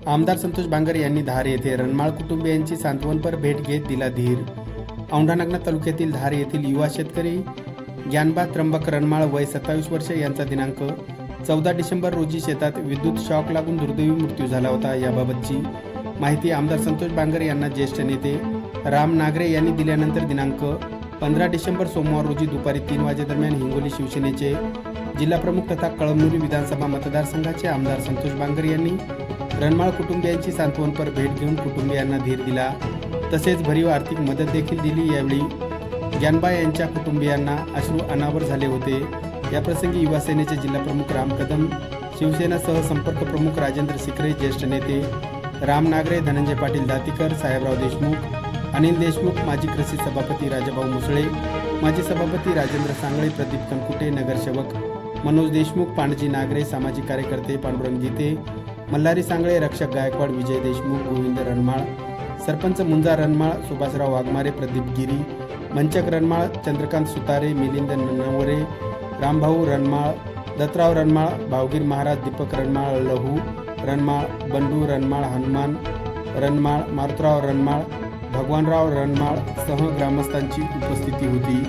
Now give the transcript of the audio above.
आमदार संतोष बांगर यांनी धार येथे रणमाळ कुटुंबियांची सांत्वनपर भेट घेत दिला धीर। औंढा-नागनाथ तालुक्यातील धार येथील युवा शेतकरी ज्ञानबा त्र्यंबक रणमाळ वय 27 वर्ष यांचा दिनांक 14 डिसेंबर रोजी शेतात विद्युत शॉक लागून दुर्दैवी मृत्यू झाला होता। याबाबतची माहिती आमदार संतोष बांगर यांना ज्येष्ठ नेते राम नागरे यांनी दिल्यानंतर दिनांक 15 डिसेंबर सोमवार रोजी दुपारी 3 वाजेदरम्यान हिंगोली शिवसेनेचे जिल्हाप्रमुख तथा कळमनुरी विधानसभा मतदारसंघाचे आमदार संतोष बांगर यांनी रणमाळ कुटुंबियांची सांत्वनपर भेट घेऊन कुटुंबियांना धीर दिला, तसेच भरीव आर्थिक मदत देखील दिली। यावेळी ज्ञानबा यांच्या कुटुंबियांना अश्रू अनावर झाले होते। याप्रसंगी युवा सेनेचे जिल्हाप्रमुख राम कदम, शिवसेना सहसंपर्क प्रमुख राजेंद्र सिकरे, ज्येष्ठ नेते राम नागरे, धनंजय पाटील दातीकर, साहेबराव देशमुख, अनिल देशमुख, माजी कृषी सभापती राजाभाऊ मुसळे, माजी सभापती राजेंद्र सांगळे, प्रदीप कनकुटे, नगरसेवक मनोज देशमुख, पांडजी नागरे, सामाजिक कार्यकर्ते पांडुरंग गीते, मल्हारी सांगळे, रक्षक गायकवाड, विजय देशमुख, गोविंद रणमाळ, सरपंच मुंजा रणमाळ, सुभाषराव वाघमारे, प्रदीप गिरी, मंचक रणमाळ, चंद्रकांत सुतारे, मिलिंद नवरे, रामभाऊ रणमाळ, दत्तराव रणमाळ, भावगीर महाराज, दीपक रणमाळ, लहू रणमाळ, बंडू रणमाळ, हनुमान रणमाळ, मारुतराव रणमाळ, भगवानराव रणमाळ सह ग्रामस्थांची उपस्थिती होती।